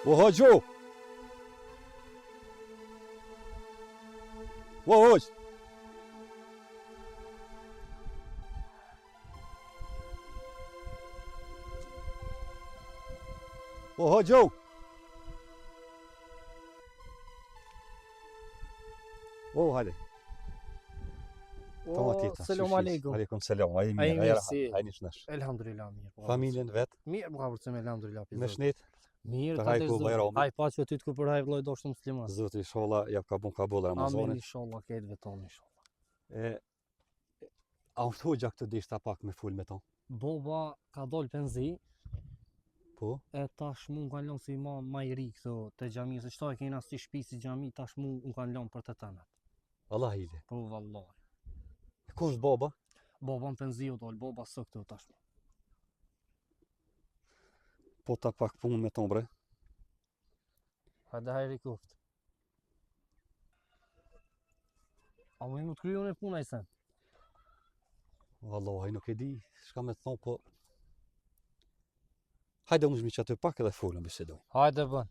O hoxhu! O hox! O hoxhu! O hadi. Selam aleikum. Aleikum selam. Ai Ai mirë, mirë, ai si? rahat, ai nishnash. Elhamdulillah mirë. Po. Familjen vet, Mirë, po ka vërtet elhamdulillah. me shnet, Mirë, të ta hajku të zot. bajrami. Haj pa që ty të për haj vlloj doshtë musliman. Zoti inshallah ja ka bën kabul Amin Ramazanin. inshallah, këtë veton inshallah. A është hoxha këtë dishta pak me ful me ton? Boba ka dol penzi, Po, e tash mu kanë lënë si imam më i ri këtu te xhamia, se çfarë kena si shtëpi si xhami, tash mu kanë lënë për të tanat. Allah hile. Po vallahi. Ku është baba? Boba në penzi u dol, boba së këtu tash. Po ta pak punë me ton bre. Hajde hajri kuft. A më të kryon e puna i sen? Wallahi nuk e di, s'ka me të thon, po hajde unë që aty pak edhe folëm bisedoj. Hajde bën.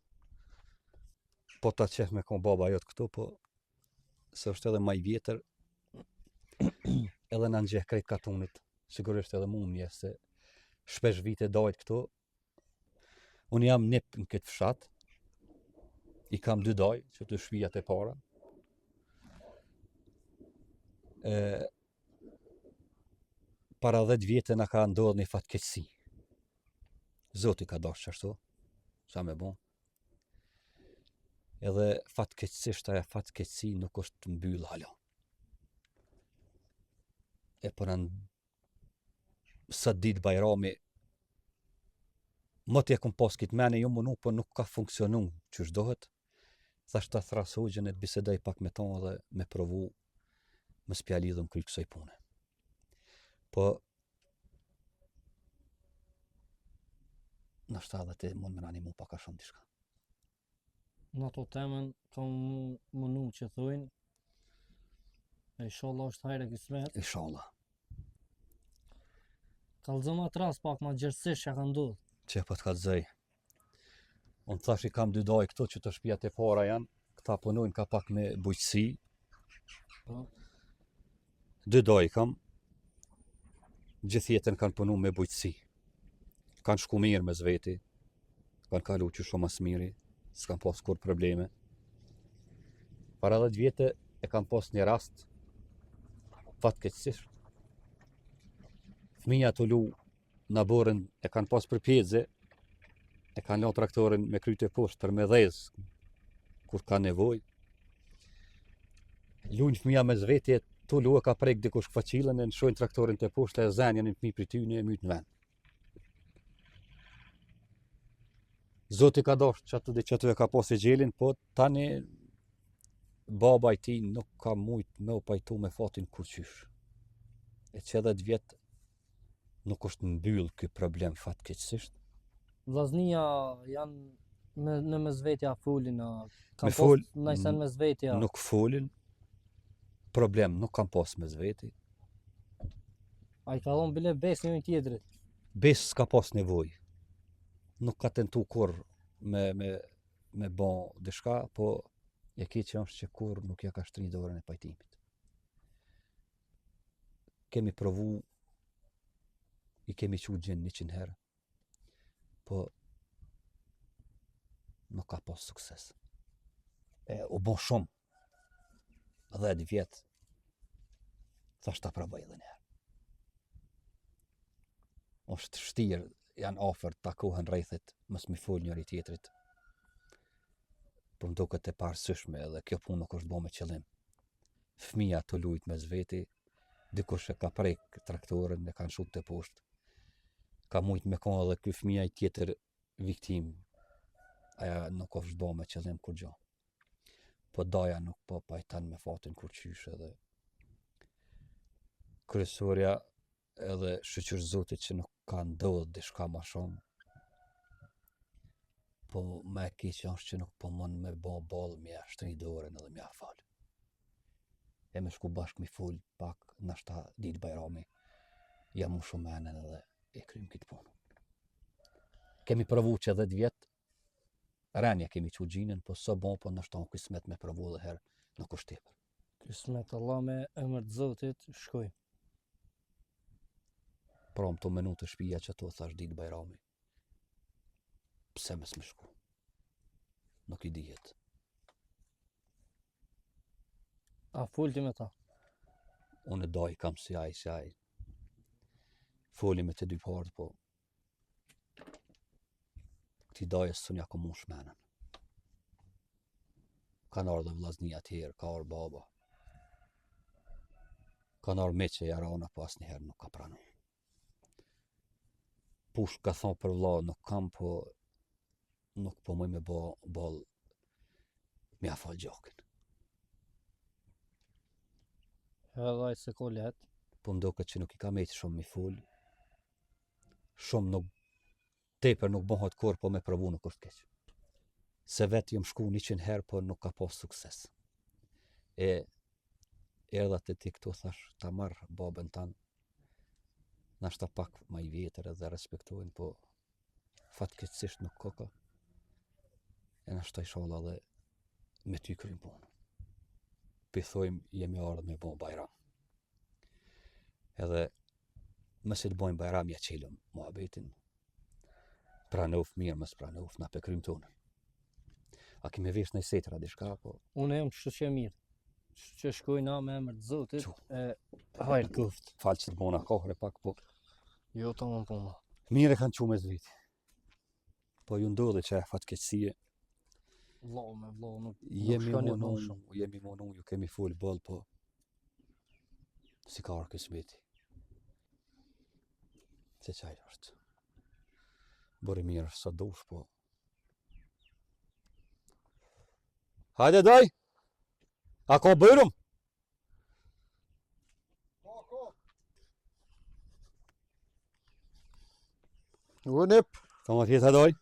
Po ta qef me kon baba jot këtu, po se është edhe më i vjetër. Edhe na nxeh krejt katunit. Sigurisht edhe mu mje se shpesh vite dojt këtu. Unë jam nip në këtë fshat. I kam 2 doj, që të shpijat e para. Para 10 vjetë na ka ndodhur një fatkeqësi. Zoti ka dashur ashtu. Sa me bon. Edhe fatkeqësisht ajo fatkeqësi nuk është mbyll hala. E për sa ditë bajrami më t'ja kom pas këtë mene jo mënu, po nuk ka funksionu që shdohet. Thash ta thras hoxhën e të bisedoj pak me ton dhe me provu më spjalidhëm kry kësaj pune. Po në shta dhe te mund me animu pak a shumë dishka. Në ato temën ka mënu që thujnë. E inshallah është hajre kismet. Inshallah. Kallëzëm atë rast pak ma gjërësish që ka ndodhë. Që po të kallëzoj. Unë thash i kam 2 doj këtu që të shtëpiat e para janë, këta punojnë ka pak me bujqësi. Po. 2 doj kam. Gjithë jetën kanë punu me bujqësi. Kanë shku mirë me zveti. Kanë kalu që shumë mas miri. S'kan pas kur probleme. Para 10 vjetë e kam pas një rast fatkeqësisht. Fëmija të lu në borën e kanë pas për pjeze, e kanë lënë traktorin me kryte poshtë me dhezë, kur ka nevoj. Lujnë fëmija me zvetje, tu lu e ka prek dikush këfaqilën, e në shojnë traktorin të poshtë, e zenjen në fëmi për tyne e mytë në vend. Zoti ka dashur që atë dhe që atë e ka pas e gjelin, po tani baba i ti nuk ka mujt me u pajtu me fatin kurqysh. E që 10 vjetë nuk është mbyll ky problem fatkeqësisht. Vllaznia janë në mezvetja folin, Me fol, nëjsen mezvetja. nuk folin, problem nuk kam pas me zveti. A i ka dhonë bile besë një tjetrit. Bes s'ka pas nevoj. Nuk ka tentu kur me bon dishka, po e ki që është që kur nuk ja ka shtri dorën e pajtimit. Kemi provu, i kemi qu gjenë 100 herë, po nuk ka pas sukses. U bon shumë, 10 vjetë, thash ta provoj edhe një herë. Është shtirë, janë afer, takohen rrethit, mos mi fol njëri tjetrit. Po më duket e parësyshme edhe kjo punë nuk është bo me qëllim. Fëmija të lujt me zveti, dikush e ka prek traktorin, e kanë shut të poshtë. Ka mujt me konë edhe ky fëmija i tjetër viktim. Aja nuk është bo me qëllim kur gjo. Po daja nuk po pajtan me fatin kur qysh edhe kryesorja edhe shqyr zotit që nuk ka ndodhë dishka ma shumë. Po me e keqë është që nuk po mund me bo balë mja shtri dorën edhe mja falë. E me shku bashkë mi full pak nashta ditë bajrami. Jam mu shumë menen edhe e krym këtë punë. Kemi provu që 10 vjetë, Renja kemi që gjinën, po së bon, po nështë tonë kismet me provu dhe herë nuk është tepër. Kismet Allah me emër të Zotit, shkoj. Pra më të minutë shpija që to thash ditë Bajrami. Pse mes me shku? Nuk I dihet. A folti me ta? Unë doj kam si aj. Foli me të dy partë, po këti dojës së nja komu shmenën. Kanë ardhë vllaznia tjerë, ka ardhë baba. Kanë ardhë me që jarana, po asë njëherë nuk ka pranu. Push ka thonë për vlla nuk kam, po nuk po mëj me bol me a falë gjokin. Edhe ai se ko let. Po mdoket që nuk I ka mejtë shumë mi full. Shumë nuk, tepër nuk bëhet kur, po me provu nuk është keq. Se vetë jam shku 100 herë, po nuk ka pas sukses. Erdha te ti këtu thash, ta marrë babën tanë, nashta pak ma I vjetër edhe respektojnë, po fatkeqësisht nuk koka. Nashta inshallah dhe me ty krymë punë. Pithojmë jemi ardhë me bon Bajram. Edhe mëse të bojmë Bajram ja qelëm muhabetin. Pranof mirë, mës pranof, na pe krymë tonë. A kemi vesh në setra dishka, po Unë jam kështu që mirë. Që shkoj na me emër të Zotit, hajrë kuft. falë që të bona kohre pak, po Jo të më puna. mire kanë qume zviti. Po ju ndodhe që e fatkeqësie, Vlau me vlau, nuk jemi shkoni monu, më shumë. ju kemi full boll, po si ka arë kësmeti. Se qaj është. Bëri mirë sa dush, po hajde doj! A ka bërëm? Unep, Ka ma tjetë doj?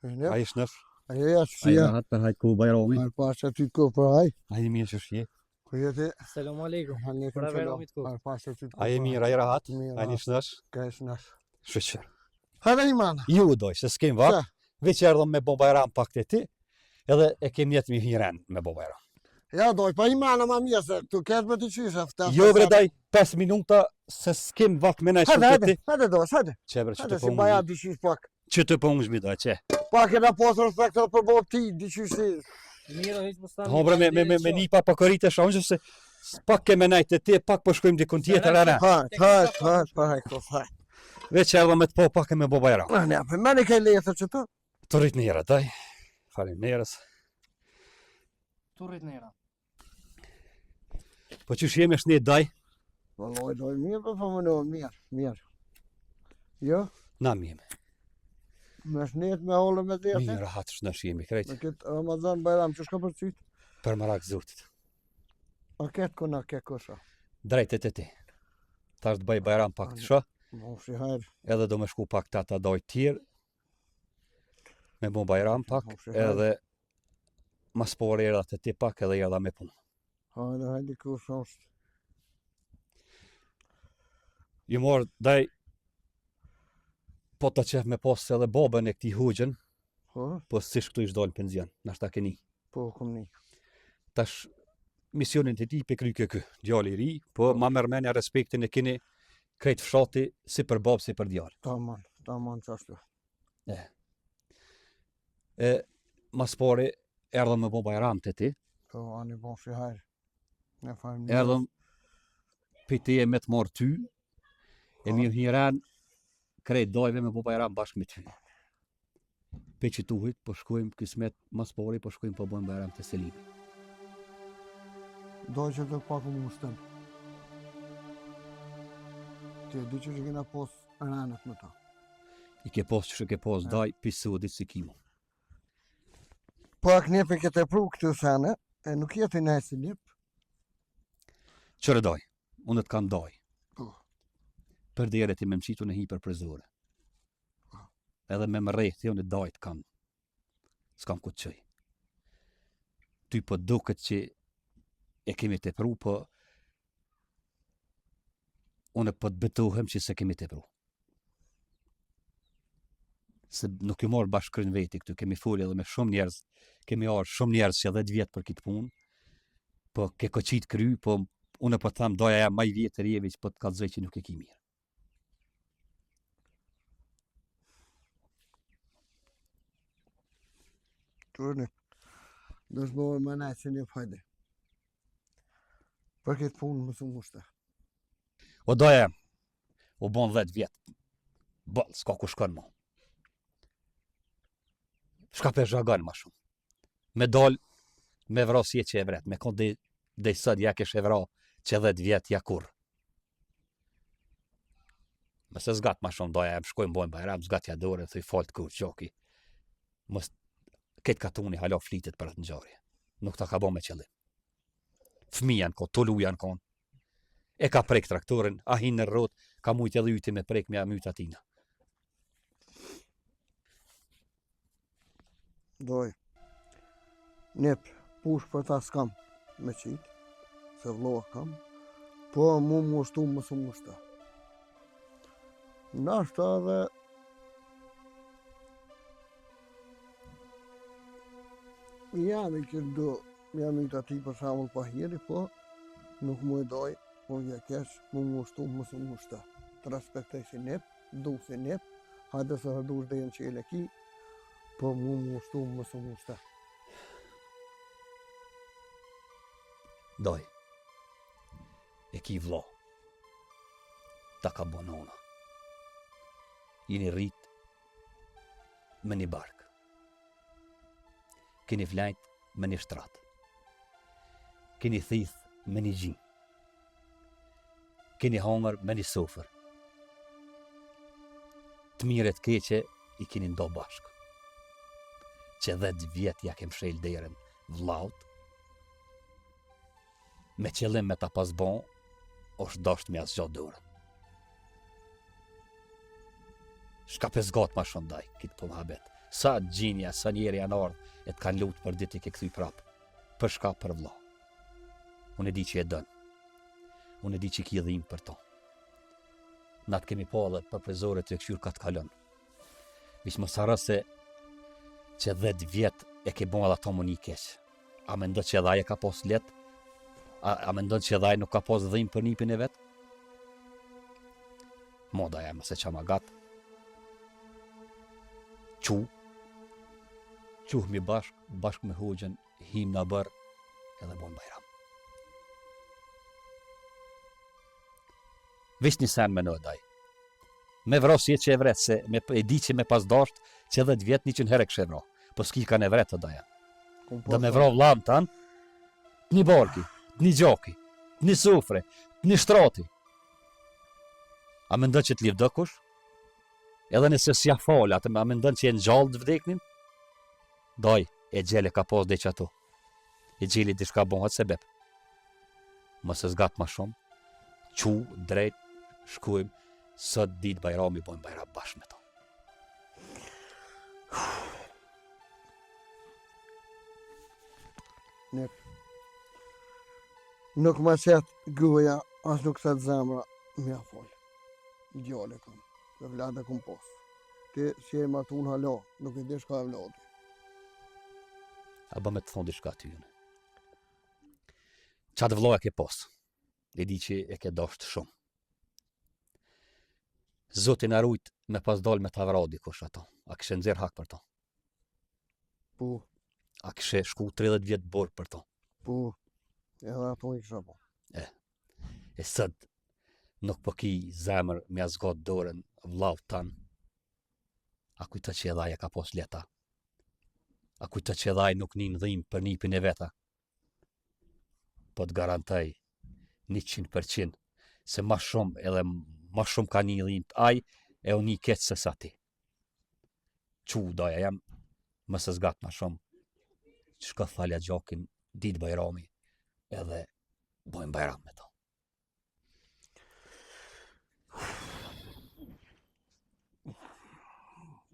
A unep, I shnesh? ajo A I shia, rahat për hajtë ku Bajrami? al pasha ty ko për haj, A I mirë që shje? ku jete, Selam aleikum. hanë Për Bajramit ko. al pasha ty ko A I mirë, a I rahat? Mirë, A I një shnesh? Kesh nash. Shqyqër. Hajde imana, Ju doj, se s'kem vak, Sa? veç erdhëm me bo Bajram pak të ti, edhe e kem jetë mi hiren me bo Bajram. ja doj, pa imana ma mirë se tu kesh me të qyshe. Jo bre daj 5 minuta, se s'kem vak me nej Hajde, shumë të hajde, ti. hajde doj, hajde, Qebre, që hajde, të si po baja unë, diqysh pak. që të po unë zhmi doj, që? Pak e na pos respekt edhe për bob ti, diqysh si. Mirë, hiç më stani. Ho bre, me nipa pa korite shonë, se pak ke me nej të ti, pak po shkojmë dikun tjetër, ara. Hajde, hajde, hajde, hajde. Veç erdhëm me të po pak e me bo Bajram. Ne, për mene ke letër që të? Të rrit njëra, daj. Falim njerës. Turrit nera. Po që shjemi është një daj, Valloj, doj, mirë, për më në mirë, mirë. Jo, na mjeme. me shnet me hollë me dhjetë. Mirë rahat shnesh jemi krejt, Me këtë Ramazan Bajram, që shka për cyt? për marak zotit. A ketë kuna ke kusha. Drejtet e ti. Tash të bëj Bajram pak të shë, Mo shi hajrë. edhe do me shku pak të ata doj tjerë, me bo Bajram pak, edhe mas por erdha të ti pak edhe erdha me punë. Hajde, hajde, kusha është. Ju morë, daj, po të qef me posë edhe babën e këti hugjën, po sish këtu ish dojnë penzion, nashta keni. Po, kom një. Tash, misionin të ti pe kry kë, djali I ri, po ma mërmenja respektin e keni krejt fshati si për babë, si për djali. Taman qashtu. Mas pari, erdhëm me bo Bajram të ti, Po, ani bon shi hajrë. Ne fajmë erdhëm piti e me të marë ty, e mirë hiran krejt dojve me bo Bajram bashkë me ty. Pe që tuhit, po shkojmë kismet mas pari, po shkojmë po bojmë Bajram të Selimi. Doj që të pak më mushtëm. Ti e di që kena pos ranët me ta. I ke pos që ke pos daj, pisudit si kimo. Pak nepe këtë e pru këtë sene, e nuk jeti ne si njep. Qërë daj, unë të kam daj. Po. Për dhere ti me më qitu në hiperprezore. Edhe me më rejtë, unë dajt kam. S'kam ku të qëj. Ty po duket që e kemi të pru, po unë po të betohem që se kemi të pru. se nuk ju morë bashkërën veti këtu, kemi folë edhe me shumë njerëz, kemi arë shumë njerëz që 10 vjetë për këtë punë, po ke koqit kry, po unë po tham doja jam maj vjetër jevi që po të kallëzoj që nuk e ki mirë. Turni. Dëshmojë më najtë që një fajde. Për këtë punë më su mushta. O doja, u bon 10 vjetë, bëllë, s'ka ku shkon mo. Shka për zhagan ma shumë. Me dol, me vro si e që e vret, me konë dhe sët ja kesh e vro që 10 vjetë ja kur. Mëse zgat ma shumë doja, më shkojmë bojmë bajram, zgat ja dore, thuj falt kur qoki. Mës këtë katuni halo flitit për atë nxarje. Nuk ta ka bo me qëllim. Fëmijan ko, tullujan kon. E ka prek traktorin, a hinë në rrot, ka mujt edhe yti me prek me amyt atina. Doj. Nip, push për ta s'kam me qitë, se vloa kam, po mu mushtu më su mushta. Nashta dhe jam i kërdo, jam i të ati për shamull pa hiri, po nuk mu e doj, po vja kesh, mu mushtu më su mushta. Të respektej si nip, du si nip, hajde se hërdush dhe jenë që e leki, po mu mushtu më su mushta. Doj, e ki vlo, ta ka bonona. Jeni rrit me një bark. Keni flajt me një shtrat. Keni thith me një gjin. Keni hangër me një sofër. Të mire të keqe i keni ndo bashk. Që 10 vjet ja kem shel derën vlaut, me qëllim me ta pas bon, është dasht me asë gjatë dorën. Shka pezgat ma shumë daj, kitë po m'habet. Sa gjinja, sa njeri janë ardhë, e të kanë lutë për ditë i ke këthuj prapë. Për shka për vla. Unë e di që e dënë. Unë e di që ki dhim për to. Na të kemi pa dhe për prezore të këshur ka të kalon. Vish më sarë se që 10 vjet e ke bon edhe ato më një keq. A me ndët që edhe aje ka pos let? A me ndët që edhe aje nuk ka pos dhim për nipin e vetë? Moda e mëse qa ma gatë. Quhmi bashk me hoxhen, him në bërë, edhe bon bajram. Vish një sen me në daj. Me vros jetë që e vret, se e di që me pas dasht, që 10 vjet 100 herë kështë e vro. Po s'ki ka në vret të daja. Dhe me vro vlam tanë, një barki, një gjoki, një sufre, një shtrati. A me ndën që t'liv dëkush? Edhe nëse s'ja falë, a me ndën që e në gjallë të vdeknin? Doj, e gjele ka pos dhe që ato. E gjeli di shka bonhat se bep. Mëse zgat ma shumë, drejt, shkujmë, sët ditë bajrami, bojmë bajram bashkë me to. Nip. Nuk ma qëtë guja, as nuk qëtë zemra, mja folë. Gjallë kam, dhe vlade kom pos. Ti si e martun halo, nuk e di shka e vladi. A bë me të thonë diçka ty jënë. Qatë vloja ke pos, e di që e ke dasht shumë. Zotin arrujt me pas dal me ta vradi kush ato, a kështë nëzirë hak për to. Po, A kështë shku 30 vjetë borë për to. po, edhe ato i kësha po. E sët, nuk po ki zemër me azgat dorën vlau tanë. A kujta që edhaj e ka pos leta. A kujta që edhaj nuk një dhim për nipin e veta. Po të garantoj 100% se ma shumë edhe ma shumë ka një dhim të aj e unë një keqë se sa ti. Doja jam mëse zgat ma shumë. Shka thalja gjokin ditë bajrami edhe bojmë bajram me to.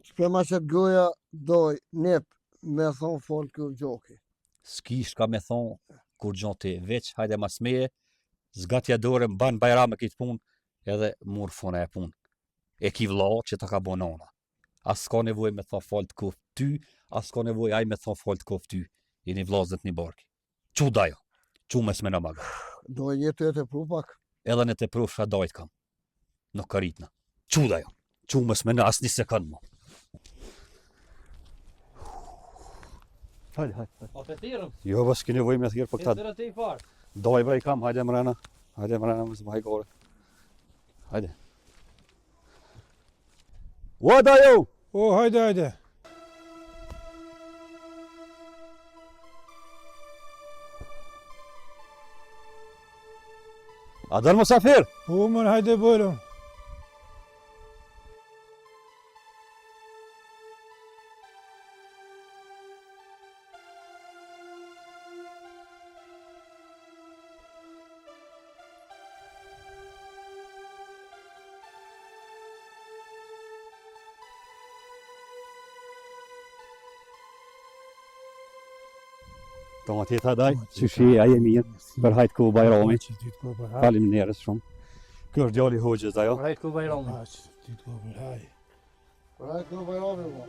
Shpe ma qëtë goja doj, nip, me thonë folë kjo gjoki. S'ki shka me thonë kur gjon ti veç, hajde mas meje, zgatja dore mban bajram e kitë punë edhe murë fona e punë. E ki vla që ta ka bonona. As s'ka nevojë me tha fal të koft ty, as s'ka nevojë ai me tha fal të koft ty. Jeni vllazët një bark. Çu dajo. Çu mes me na maga. Do jetë të pru pak. Edhe në të prufsha dajt kam. Nuk ka ritna. Çu dajo. Çu mes me na as një sekond mo. Hajde. A të thirëm? Jo, bas keni nevojë me thirr për E tëra të i parë. Daj bra i kam, hajde mrena. Hajde mrena mos më hajgore. Hajde. Ua dajo. O, hajde. A dal musafir? Po, mën hajde bërëm. Toma ti tha daj, çishi ai e mirë. Për hajt ku Bajrami. Faleminderit shumë. Ky është djali i Hoxhës ajo. Rajt ku Bajrami. Pra këto bajrami mo.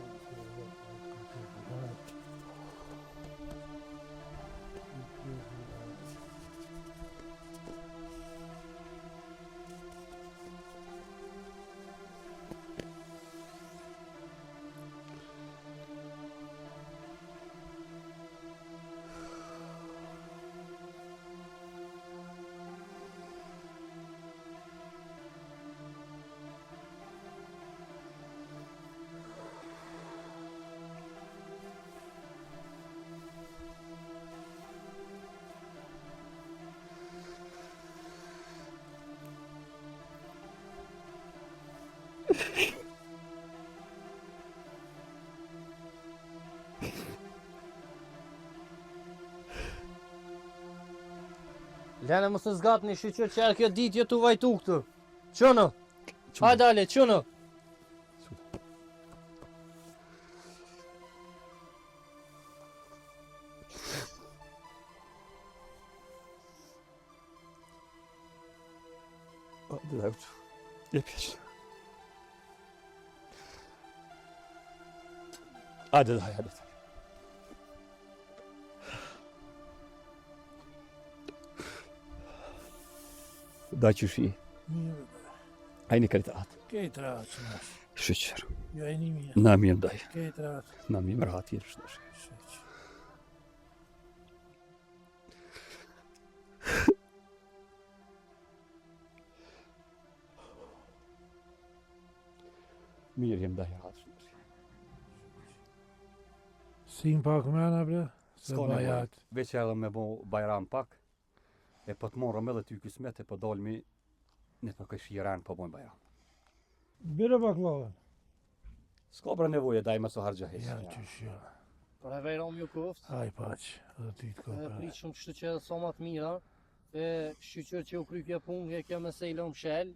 Lene mos të zgatni, shqyqyr që erë kjo ditë jo të vajtu këtu. Qënë? Hajde ale, qënë? Hajde. Daj qyshi. Ajni karitat. Këtë ratë që nash. Shqyqër. Jo e një mirë. Na mirë daj. Këtë ratë. Na mirë rahat jetë shtash. Mirë jem daj rahat shtash. Si më pak mena bre? Se S'ka nevojë. bajat. Veç edhe me bo Bajram pak. E po të morëm edhe ty kismet e po dalmi ne të këshiran po bojmë Bajram. Bire baklavën. S'ka pra nevojë daj më so harxhahes. Ja, qysh jo. Por e Bajrami ju koft. Haj paq. Dhe ty të E kopra. pritë shumë kështu që edhe sa ma të mira. E shqyqyr që u kry kjo punë, e kjo me sejlë më shel.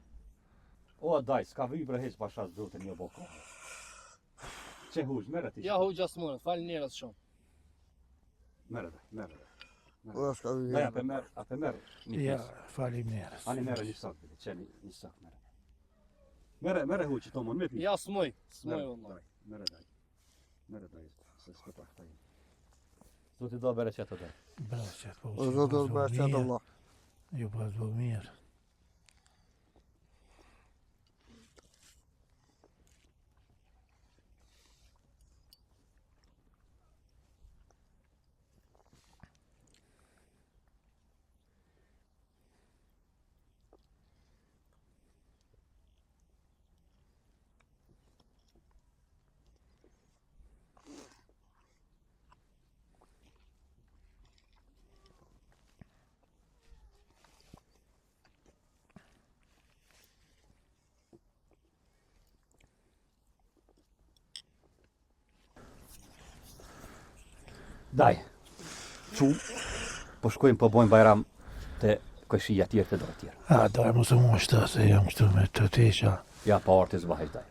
O daj, s'ka vy për heq pasha zotën një boko. Çe huj, merë ti. Ja hoxha s'mone, falë njerës shumë. Merë. Po s'ka vi. Daj ape merë. Ja, falim njerës. Ani merë një sak, çeni një sak merë. Merë huj që tomon me pi. Ja s'moj vëllai. Merë daj. Se s'ka pa taj. Zoti do bere qëtë daj. Braçet, po. O zotë të bërë qëtë Allah. Jo pas bo mirë. Daj. Çu. Po shkojmë po bojmë Bajram te këshia tjerë të dorë tjerë. A, daj mos u mushta se jam këtu me të teqa. Ja pa artis vahaj daj.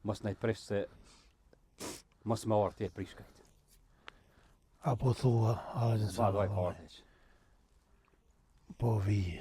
Mos na i prish se mos me arti e prish kajt. Apo thua, hajde se Ba daj pa artis. po vi.